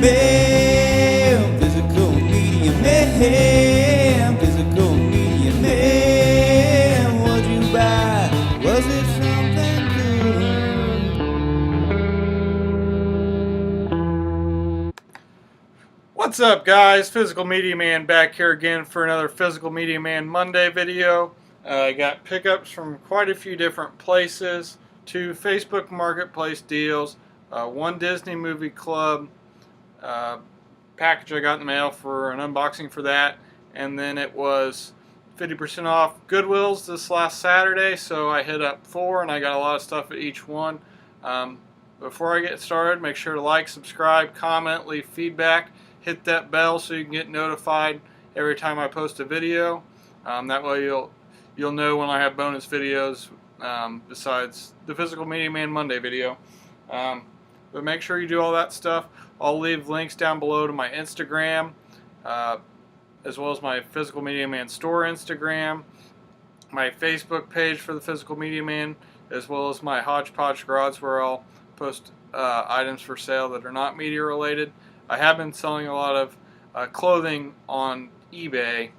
man, physical media man, physical media man. What'd you buy? Was it something good? What's up, guys? Physical Media Man back here again for another Physical Media Man Monday video. I got pickups from quite a few different places, 2 Facebook Marketplace deals, 1 Disney Movie Club package I got in the mail for an unboxing for that, and then it was 50% off Goodwills this last Saturday, so I hit up 4 and I got a lot of stuff at each one. Before I get started, make sure to like, subscribe, comment, leave feedback, hit that bell so you can get notified every time I post a video. That way you'll know when I have bonus videos besides the Physical Media Man Monday video. But make sure you do all that stuff. I'll leave links down below to my Instagram, as well as my Physical Media Man store Instagram, my Facebook page for the Physical Media Man, as well as my Hodgepodge Garage where I'll post items for sale that are not media related. I have been selling a lot of clothing on eBay.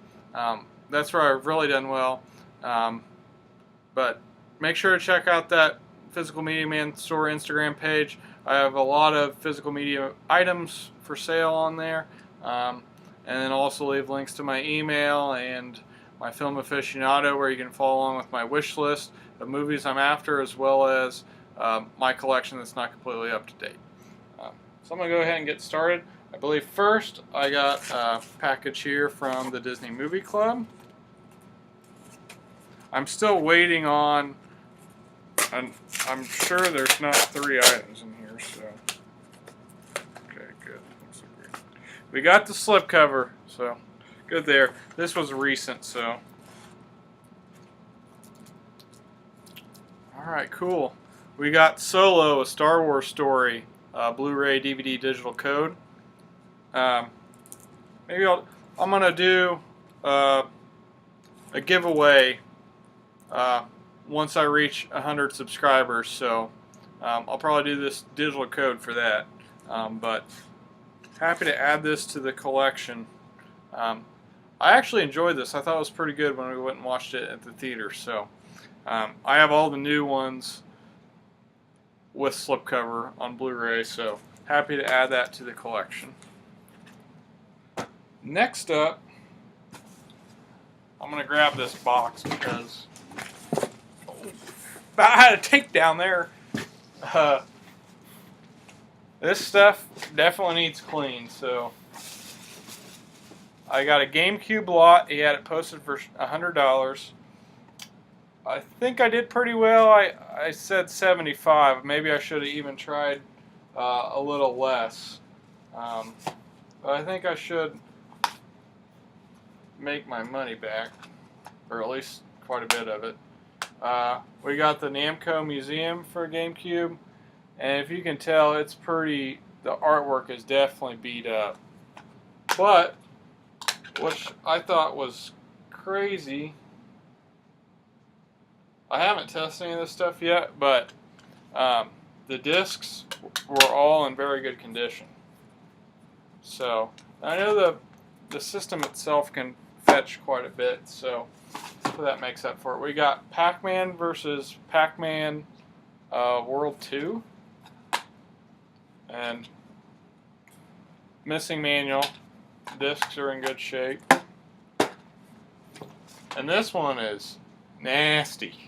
That's where I've really done well. But make sure to check out that Physical Media Man store Instagram page. I have a lot of physical media items for sale on there. And then also leave links to my email and my film aficionado where you can follow along with my wish list of movies I'm after, as well as my collection that's not completely up to date. So I'm going to go ahead and get started. I believe first I got a package here from the Disney Movie Club. I'm still waiting on, and I'm sure there's not 3 items in here, so. Okay, good. Looks like we got the slipcover, so good there. This was recent, so. Alright, cool. We got Solo, a Star Wars story, Blu-ray, DVD, digital code. Maybe I'm gonna do a giveaway once I reach 100 subscribers. So I'll probably do this digital code for that. But happy to add this to the collection. I actually enjoyed this. I thought it was pretty good when we went and watched it at the theater. So I have all the new ones with slipcover on Blu-ray, so happy to add that to the collection. Next up, I'm going to grab this box because I had a takedown there. This stuff definitely needs clean, so I got a GameCube lot. He had it posted for $100. I think I did pretty well. I said 75. Maybe I should have even tried a little less. But I think I should make my money back, or at least quite a bit of it. We got the Namco Museum for GameCube, and if you can tell, it's pretty. The artwork is definitely beat up. But which I thought was crazy. I haven't tested any of this stuff yet, but the discs were all in very good condition. So I know the system itself can fetch quite a bit, so that makes up for it. We got Pac-Man versus Pac-Man World 2, and missing manual. Discs are in good shape, and this one is nasty.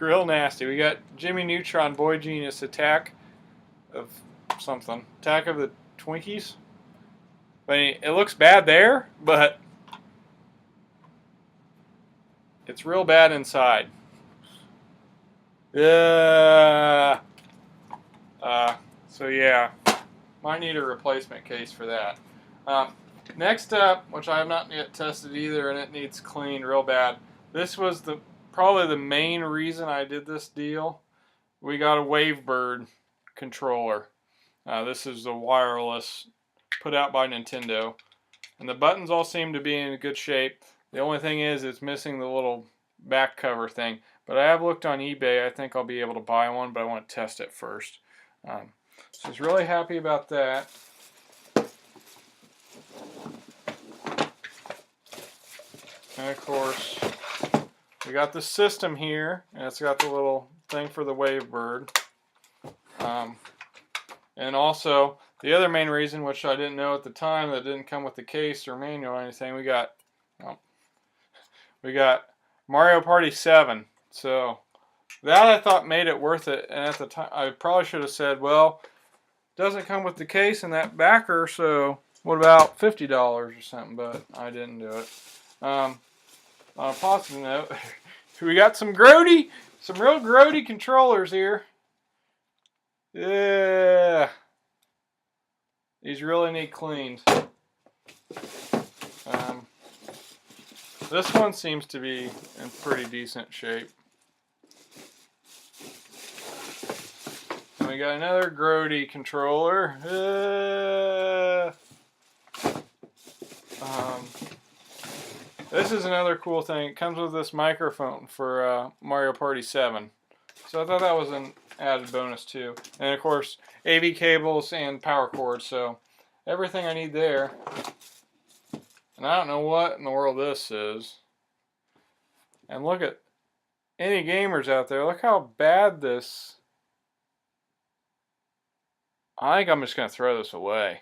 Real nasty. We got Jimmy Neutron, Boy Genius, Attack of something. Attack of the Twinkies. I mean, it looks bad there, but it's real bad inside. So yeah, might need a replacement case for that. Next up, which I have not yet tested either, and it needs cleaned real bad. This was probably the main reason I did this deal. We got a Wavebird controller. This is the wireless put out by Nintendo, and the buttons all seem to be in good shape. The only thing is it's missing the little back cover thing, but I have looked on eBay. I think I'll be able to buy one, but I want to test it first. So I was really happy about that. And of course, we got the system here, and it's got the little thing for the Wavebird. And also, the other main reason, which I didn't know at the time, that didn't come with the case or manual or anything, we got Mario Party 7. So that I thought made it worth it. And at the time, I probably should have said, well, it doesn't come with the case and that backer, so what about $50 or something? But I didn't do it. On a positive note, we got some real grody controllers here. Yeah. These really need cleaned. This one seems to be in pretty decent shape. And we got another grody controller. This is another cool thing. It comes with this microphone for Mario Party 7. So I thought that was an added bonus too. And of course, AV cables and power cords. So everything I need there. And I don't know what in the world this is. And look at any gamers out there. Look how bad this. I think I'm just going to throw this away.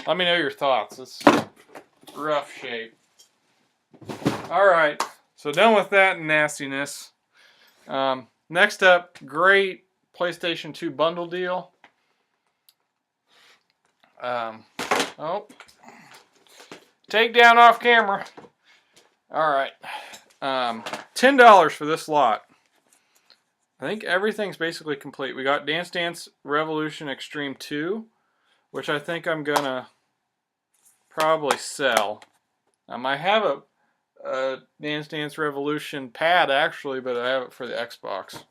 Let me know your thoughts. It's rough shape. Alright, so done with that nastiness. Next up, great PlayStation 2 bundle deal. Oh, take down off camera. Alright, $10 for this lot. I think everything's basically complete. We got Dance Dance Revolution Extreme 2, which I think I'm gonna probably sell. I have a Dance Dance Revolution pad actually, but I have it for the Xbox.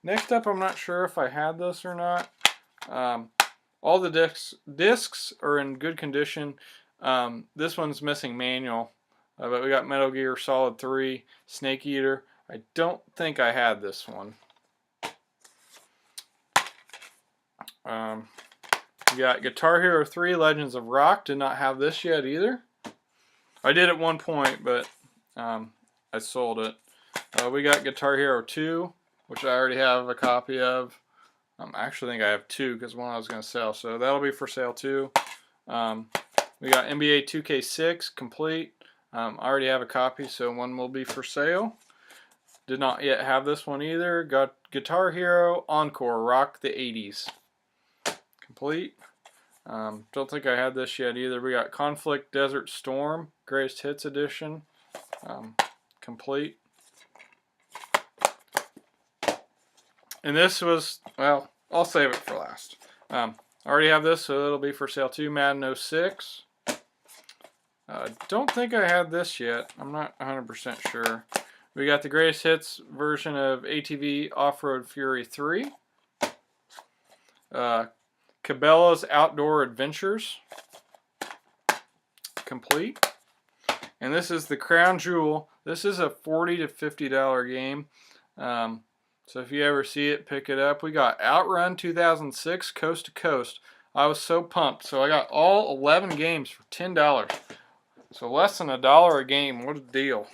Next up, I'm not sure if I had this or not. All the discs are in good condition. This one's missing manual, but we got Metal Gear Solid 3, Snake Eater. I don't think I had this one. We got Guitar Hero 3 Legends of Rock. Did not have this yet either. I did at one point, but I sold it. We got Guitar Hero 2, which I already have a copy of. I actually think I have two because one I was going to sell, so that'll be for sale too. We got NBA 2K6 complete. I already have a copy, so one will be for sale. Did not yet have this one either. Got Guitar Hero Encore Rock the 80s complete. Don't think I had this yet either. We got Conflict Desert Storm Greatest Hits Edition complete. And this was, well, I'll save it for last. I already have this, so it'll be for sale too. Madden 06. Don't think I had this yet. I'm not 100% sure. We got the Greatest Hits version of ATV Off-Road Fury 3. Cabela's Outdoor Adventures complete. And this is the crown jewel. This is a $40 to $50 game. So if you ever see it, pick it up. We got Outrun 2006 Coast to Coast. I was so pumped. So I got all 11 games for $10. So less than $1 a game. What a deal.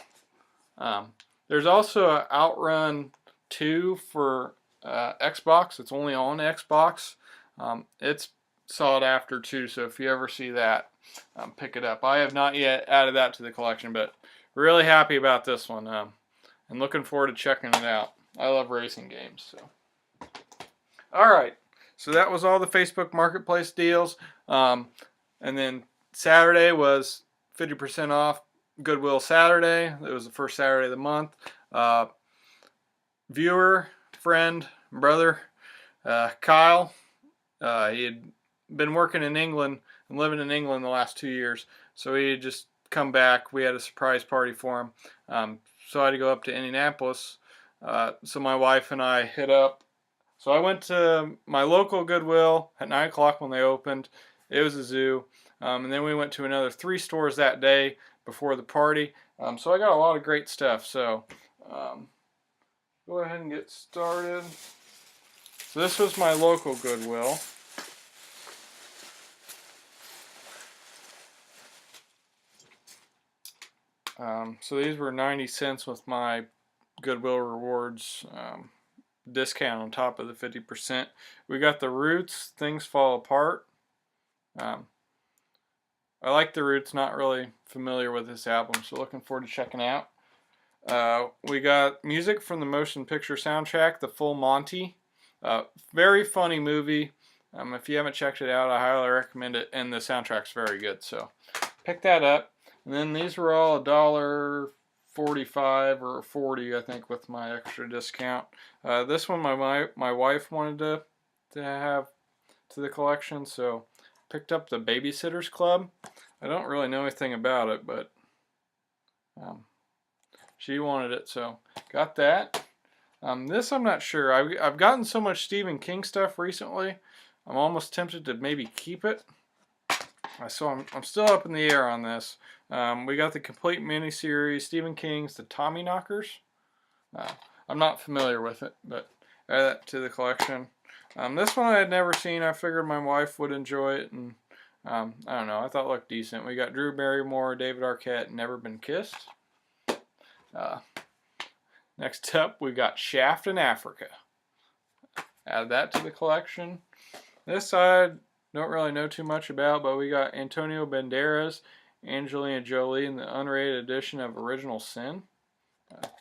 There's also an Outrun 2 for Xbox. It's only on Xbox. It's sought after too, so if you ever see that, pick it up. I have not yet added that to the collection, but really happy about this one, and looking forward to checking it out. I love racing games. So, alright, so that was all the Facebook Marketplace deals, and then Saturday was 50% off Goodwill Saturday. It was the first Saturday of the month. Viewer, friend, brother, Kyle, he had been working in England and living in England the last 2 years, so he had just come back. We had a surprise party for him, so I had to go up to Indianapolis. So my wife and I hit up. So I went to my local Goodwill at 9 o'clock when they opened. It was a zoo, and then we went to another 3 stores that day before the party. So I got a lot of great stuff. So go ahead and get started. So this was my local Goodwill. So these were 90 cents with my Goodwill rewards discount on top of the 50%. We got the Roots, Things Fall Apart. I like the Roots, not really familiar with this album, so looking forward to checking out. We got music from the motion picture soundtrack, The Full Monty. Very funny movie. If you haven't checked it out, I highly recommend it, and the soundtrack's very good, so pick that up. And then these were all $1.45 or $40, I think, with my extra discount. This one my wife wanted to have to the collection, so picked up the Babysitter's Club. I don't really know anything about it, but she wanted it, so got that. This I'm not sure. I've gotten so much Stephen King stuff recently, I'm almost tempted to maybe keep it. So I'm still up in the air on this. We got the complete miniseries, Stephen King's The Tommyknockers. I'm not familiar with it, but add that to the collection. This one I had never seen. I figured my wife would enjoy it, and I don't know. I thought it looked decent. We got Drew Barrymore, David Arquette, Never Been Kissed. Next up, we got Shaft in Africa. Add that to the collection. This side, don't really know too much about, but we got Antonio Banderas, Angelina Jolie in the unrated edition of Original Sin.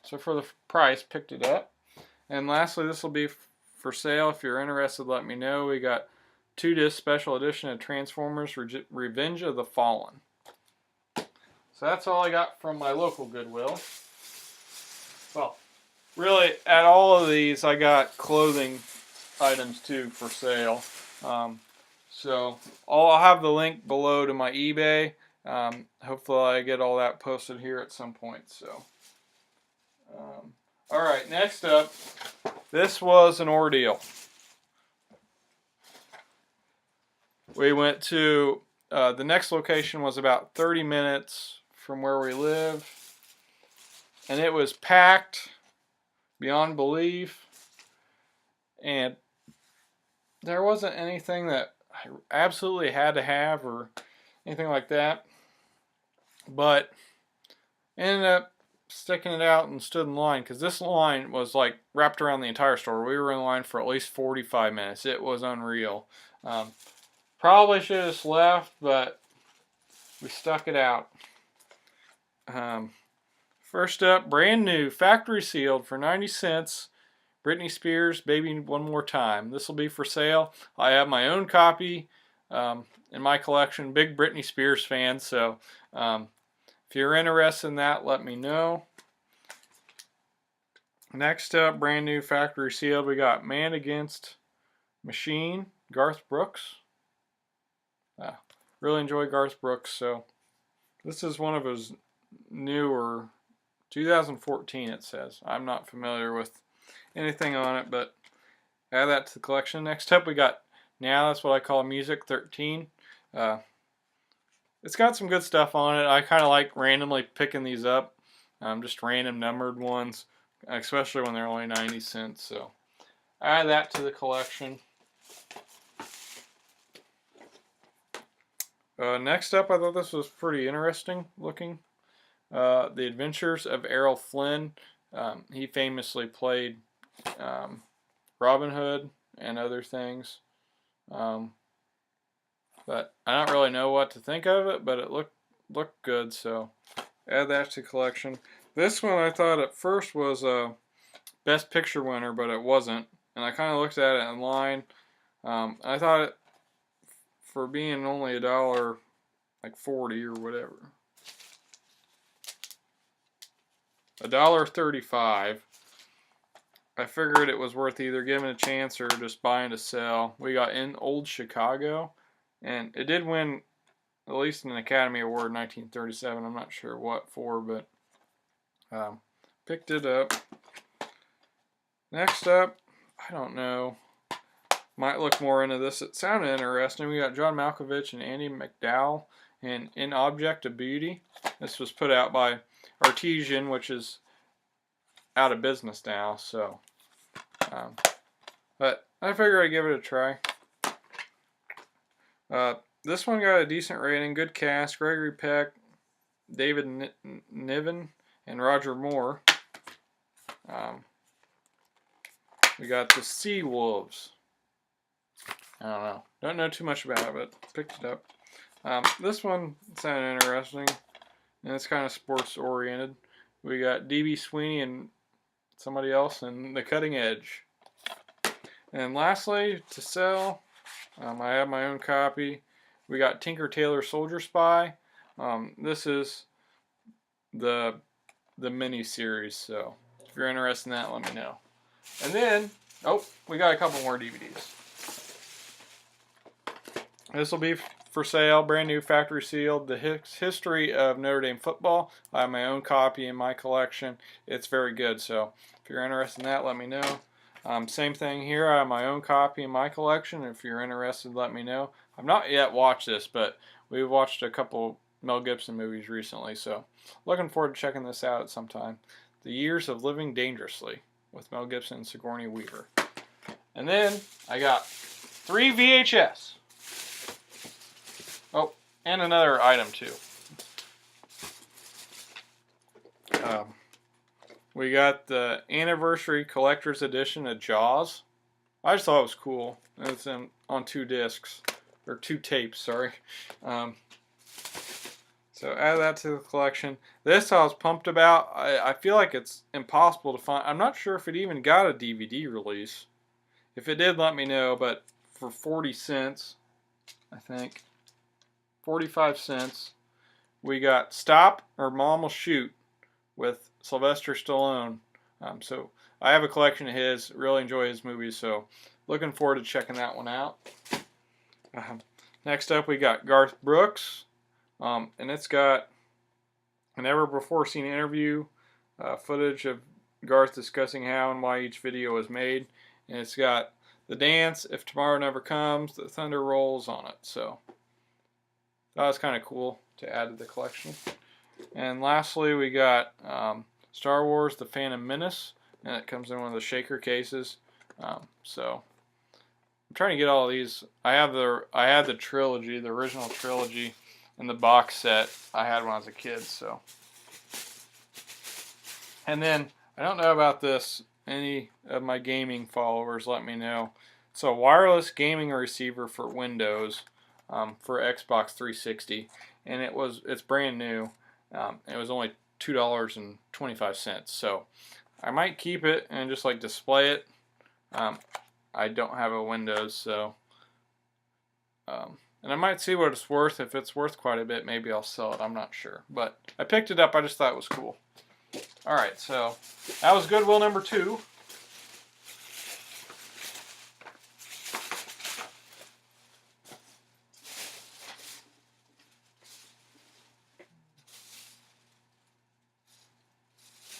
So for the price, picked it up. And lastly, this will be for sale. If you're interested, let me know. We got 2-disc special edition of Transformers Revenge of the Fallen. So that's all I got from my local Goodwill. Well, really, at all of these, I got clothing items too for sale. So I'll have the link below to my eBay. Hopefully I get all that posted here at some point. So, all right, next up, this was an ordeal. We went to, the next location was about 30 minutes from where we live, and it was packed beyond belief, and there wasn't anything that I absolutely had to have or anything like that, but ended up sticking it out and stood in line, because this line was like wrapped around the entire store. We were in line for at least 45 minutes. It was unreal. Probably should have just left, but we stuck it out. First up, brand new, factory sealed for 90 cents. Britney Spears, Baby One More Time. This will be for sale. I have my own copy in my collection. Big Britney Spears fan, so if you're interested in that, let me know. Next up, brand new, factory sealed, we got Man Against Machine, Garth Brooks. Really enjoy Garth Brooks, so this is one of his newer, 2014 it says. I'm not familiar with anything on it, but add that to the collection. Next up, we got Now That's What I Call Music 13. It's got some good stuff on it. I kind of like randomly picking these up, just random numbered ones, especially when they're only 90 cents. So add that to the collection. Next up, I thought this was pretty interesting looking. The Adventures of Errol Flynn. He famously played Robin Hood and other things. But I don't really know what to think of it, but it looked good, so add that to the collection. This one I thought at first was a Best Picture winner, but it wasn't. And I kind of looked at it online. I thought it, for being only $1, like 40 or whatever, $1.35. I figured it was worth either giving a chance or just buying to sell. We got In Old Chicago, and it did win at least an Academy Award in 1937. I'm not sure what for, but picked it up. Next up, I don't know. Might look more into this. It sounded interesting. We got John Malkovich and Andy McDowell in Object of Beauty. This was put out by Artesian, which is out of business now, so but I figured I'd give it a try. This one got a decent rating, good cast, Gregory Peck, David Niven and Roger Moore. We got the Sea Wolves. I don't know too much about it, but picked it up. This one sounded interesting, and it's kind of sports oriented. We got DB Sweeney and somebody else in The Cutting Edge. And lastly, to sell, I have my own copy. We got Tinker Tailor Soldier Spy. This is the mini series, so if you're interested in that, let me know. And then, we got a couple more DVDs. This will be for sale, brand new, factory sealed. The history of Notre Dame football. I have my own copy in my collection. It's very good, so if you're interested in that, let me know. Same thing here. I have my own copy in my collection. If you're interested, let me know. I've not yet watched this, but we've watched a couple Mel Gibson movies recently, so looking forward to checking this out at some time. The Years of Living Dangerously with Mel Gibson and Sigourney Weaver. And then I got 3 VHS. Oh, and another item too. We got the anniversary collector's edition of Jaws. I just thought it was cool. It's on 2 discs, or 2 tapes, sorry. So add that to the collection. This I was pumped about. I feel like it's impossible to find. I'm not sure if it even got a DVD release. If it did, let me know, but for 40 cents, I think, 45 cents, we got Stop or Mom Will Shoot with Sylvester Stallone. So I have a collection of his. Really enjoy his movies, so looking forward to checking that one out. Next up, we got Garth Brooks, and it's got a never before seen interview, footage of Garth discussing how and why each video was made, and it's got the dance, If Tomorrow Never Comes, the Thunder Rolls on it. So that was kind of cool to add to the collection. And lastly, we got Star Wars: The Phantom Menace, and it comes in one of the shaker cases. So I'm trying to get all of these. I had the trilogy, the original trilogy, in the box set I had when I was a kid. So, and then I don't know about this. Any of my gaming followers, let me know. It's a wireless gaming receiver for Windows, for Xbox 360, and it's brand new. It was only $2.25, so I might keep it and just like display it. I don't have a Windows, so and I might see what it's worth. If it's worth quite a bit, maybe I'll sell it. I'm not sure, but I picked it up. I just thought it was cool. All right, so that was Goodwill number 2.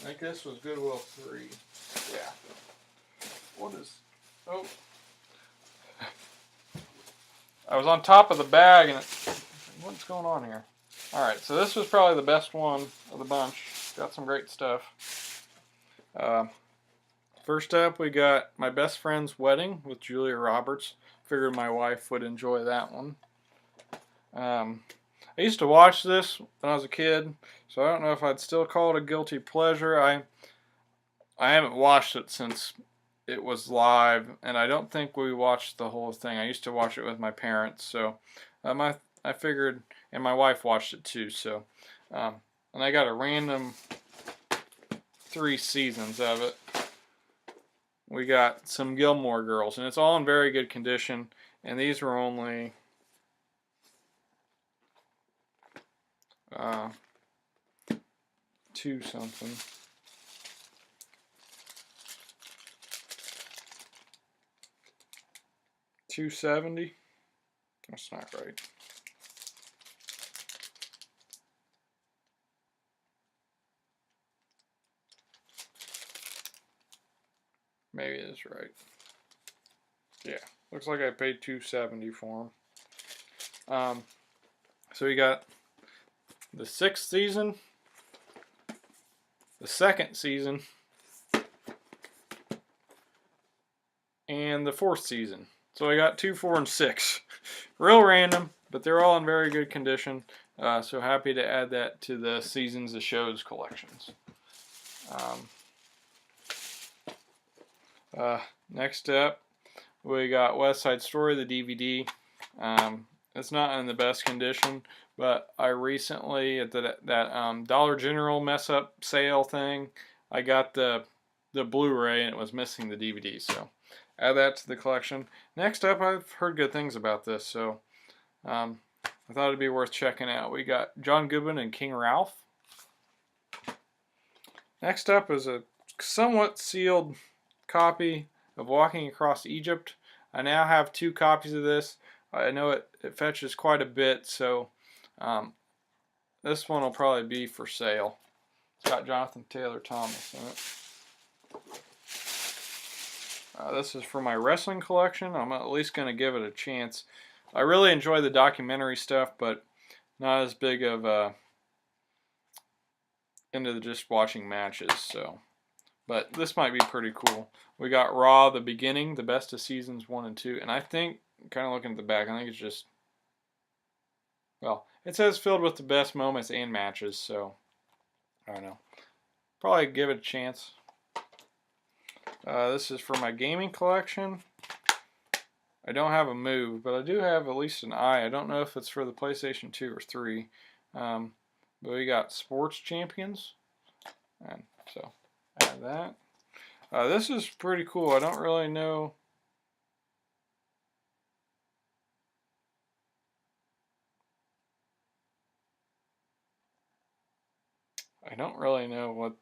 I think this was Goodwill 3. Yeah. What is... Oh. I was on top of the bag and what's going on here? Alright, so this was probably the best one of the bunch. Got some great stuff. First up, we got My Best Friend's Wedding with Julia Roberts. Figured my wife would enjoy that one. I used to watch this when I was a kid, so I don't know if I'd still call it a guilty pleasure. I haven't watched it since it was live, and I don't think we watched the whole thing. I used to watch it with my parents, so I figured, and my wife watched it too. So, and I got a random 3 seasons of it. We got some Gilmore Girls, and it's all in very good condition. And these were only $2 something. $2.70. That's not right. Maybe it's right. Yeah, looks like I paid $2.70 for them. So we got the 6th season, the 2nd season, and the 4th season. So I got 2, 4, and 6. Real random, but they're all in very good condition. So happy to add that to the Seasons of Shows collections. Next up, we got West Side Story, the DVD. It's not in the best condition, but I recently, at that Dollar General mess up sale thing, I got the Blu-ray and it was missing the DVD, so add that to the collection. Next up, I've heard good things about this, so I thought it'd be worth checking out. We got John Goodwin and King Ralph. Next up is a somewhat sealed copy of Walking Across Egypt. I now have 2 copies of this. I know it fetches quite a bit, so this one will probably be for sale. It's got Jonathan Taylor Thomas in it. This is for my wrestling collection. I'm at least going to give it a chance. I really enjoy the documentary stuff, but not as big of into just watching matches. So, but this might be pretty cool. We got Raw, the beginning, the best of seasons 1 and 2, and I think, kind of looking at the back, I think it's just, well, it says filled with the best moments and matches. So, I don't know. Probably give it a chance. This is for my gaming collection. I don't have a move, but I do have at least an eye. I don't know if it's for the PlayStation 2 or 3. But we got Sports Champions. And so, add that. This is pretty cool. I don't really know. I don't really know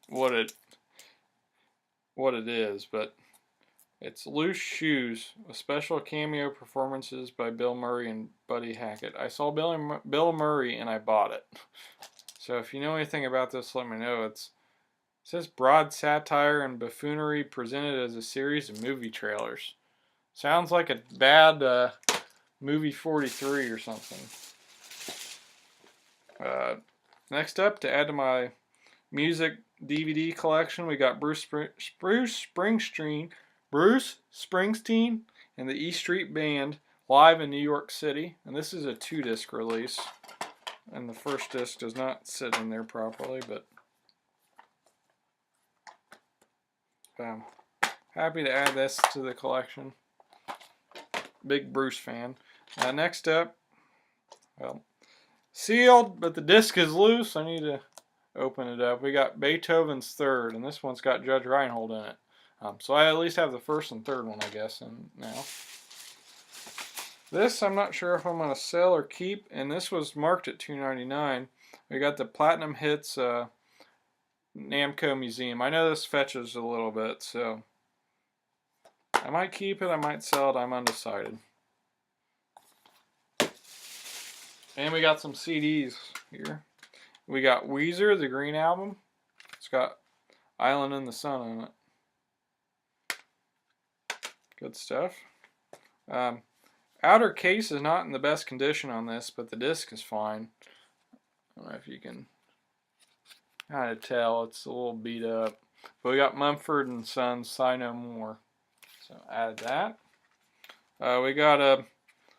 what it is, but it's Loose Shoes, with special cameo performances by Bill Murray and Buddy Hackett. I saw Bill Murray and I bought it. So if you know anything about this, let me know. It says broad satire and buffoonery presented as a series of movie trailers. Sounds like a bad movie 43 or something. Next up, to add to my music DVD collection, we got Bruce Springsteen and the E Street Band live in New York City. And this is a 2-disc release. And the first disc does not sit in there properly, but I'm happy to add this to the collection. Big Bruce fan. Next up, well, sealed, but the disc is loose. I need to open it up. We got Beethoven's Third, and this one's got Judge Reinhold in it. So I at least have the first and third one, I guess, and now. This I'm not sure if I'm going to sell or keep, and this was marked at $2.99. We got the Platinum Hits Namco Museum. I know this fetches a little bit, so I might keep it, I might sell it, I'm undecided. And we got some CDs here. We got Weezer, the Green Album. It's got Island in the Sun in it. Good stuff. Outer case is not in the best condition on this, but the disc is fine. I don't know if you can kind of tell. It's a little beat up. But we got Mumford and Sons, Sigh No More. So add that. We got a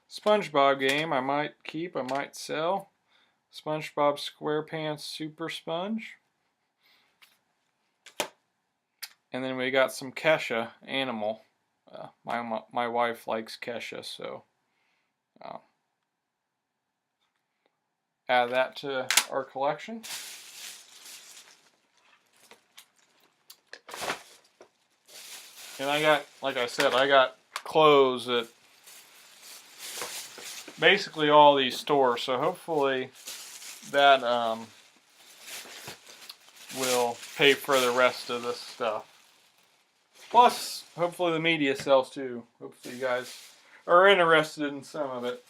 SpongeBob game. I might keep, I might sell. SpongeBob SquarePants Super Sponge. And then we got some Kesha, Animal. My wife likes Kesha, so add that to our collection. And I got, like I said, I got clothes at basically all these stores, so hopefully that will pay for the rest of this stuff. Plus, hopefully the media sells too. Hopefully you guys are interested in some of it.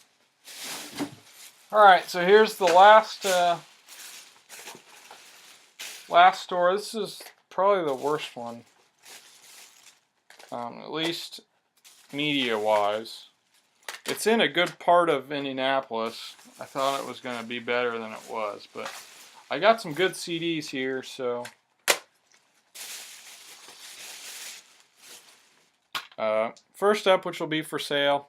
Alright, so here's the last store. This is probably the worst one. At least media-wise. It's in a good part of Indianapolis. I thought it was going to be better than it was, but I got some good CDs here, so first up, which will be for sale,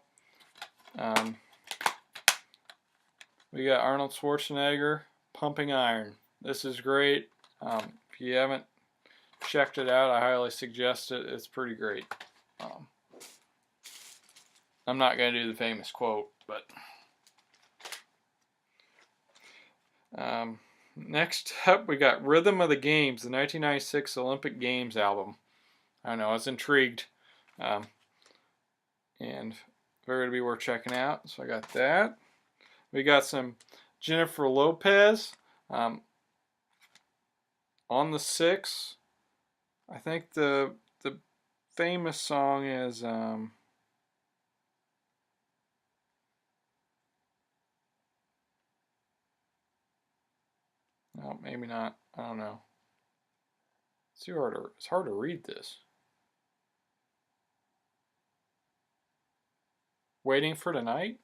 We got Arnold Schwarzenegger, Pumping Iron. This is great. If you haven't checked it out, I highly suggest it. It's pretty great. I'm not going to do the famous quote, but next up we got Rhythm of the Games, the 1996 Olympic Games album. I don't know, I was intrigued, and very to be worth checking out. So I got that. We got some Jennifer Lopez, On the Six. I think the famous song is no, maybe not. I don't know. It's hard to read this. Waiting for Tonight?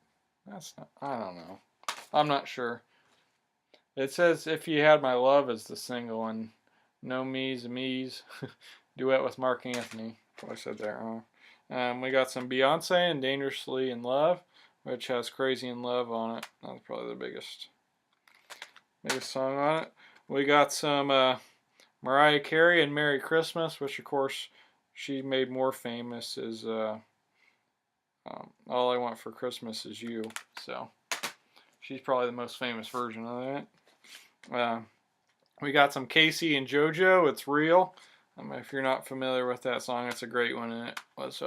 That's not, I don't know. I'm not sure. It says If You Had My Love is the single, and No Me's Me's duet with Mark Anthony. I said that wrong. We got some Beyonce and Dangerously in Love, which has Crazy in Love on it. That's probably the biggest song on it. We got some Mariah Carey and Merry Christmas, which of course she made more famous is All I Want for Christmas Is You. So she's probably the most famous version of that. We got some Casey and JoJo, It's Real. If you're not familiar with that song, it's a great one, and it was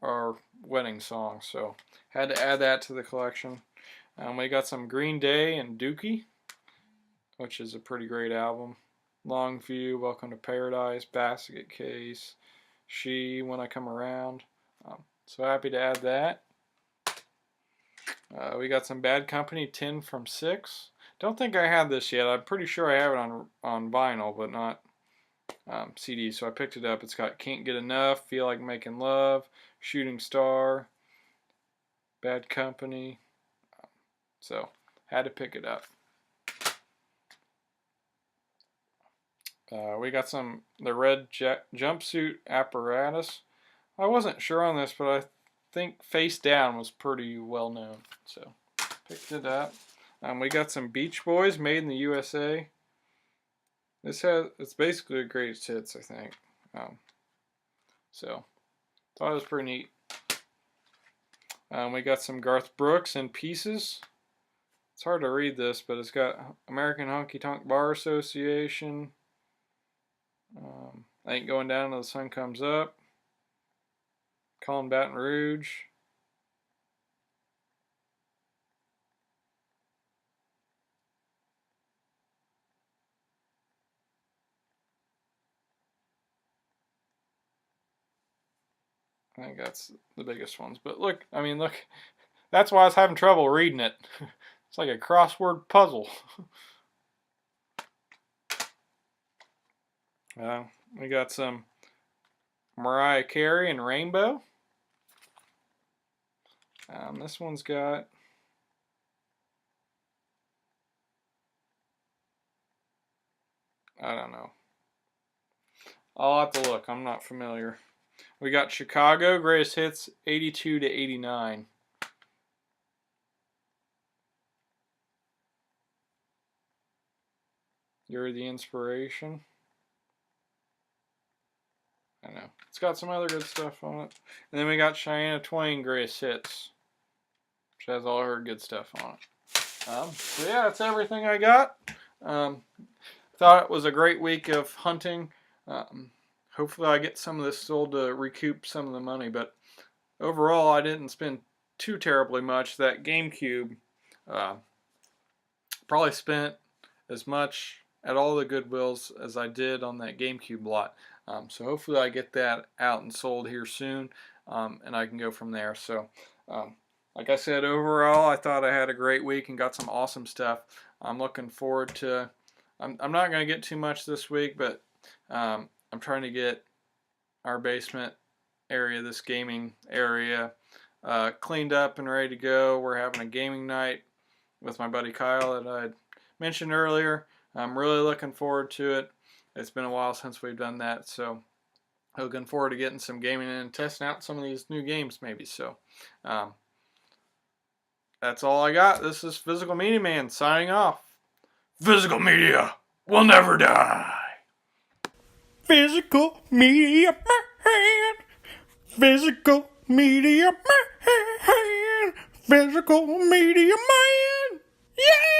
our wedding song, so had to add that to the collection. We got some Green Day and Dookie, which is a pretty great album. Longview, Welcome to Paradise, Basket Case, She, When I Come Around. So happy to add that. We got some Bad Company, 10 from 6. Don't think I have this yet. I'm pretty sure I have it on vinyl, but not CD. So I picked it up. It's got Can't Get Enough, Feel Like Making Love, Shooting Star, Bad Company. So had to pick it up. We got the Red Jumpsuit Apparatus. I wasn't sure on this, but I think Face Down was pretty well known, so picked it up. We got some Beach Boys, Made in the USA. It's basically a greatest hits, I think. So thought it was pretty neat. We got some Garth Brooks in Pieces. It's hard to read this, but it's got American Honky Tonk Bar Association. Ain't Going Down Till the Sun Comes Up. Calling Baton Rouge. I think that's the biggest ones. But look, that's why I was having trouble reading it. It's like a crossword puzzle. We got some Mariah Carey and Rainbow. This one's got I don't know. I'll have to look. I'm not familiar. We got Chicago Greatest Hits 82 to 89. You're the Inspiration. I know. It's got some other good stuff on it. And then we got Shania Twain Greatest Hits, which has all her good stuff on it. So yeah, that's everything I got. Thought it was a great week of hunting. Hopefully I get some of this sold to recoup some of the money, but overall I didn't spend too terribly much. That GameCube, probably spent as much at all the Goodwills as I did on that GameCube lot. So hopefully I get that out and sold here soon, and I can go from there. So like I said, overall I thought I had a great week and got some awesome stuff. I'm looking forward to, I'm not going to get too much this week, but I'm trying to get our basement area, this gaming area, cleaned up and ready to go. We're having a gaming night with my buddy Kyle that I mentioned earlier. I'm really looking forward to it. It's been a while since we've done that, so looking forward to getting some gaming in and testing out some of these new games maybe. So that's all I got. This is Physical Media Man signing off. Physical Media will never die. Physical Media Man. Physical Media Man. Physical Media Man. Yeah!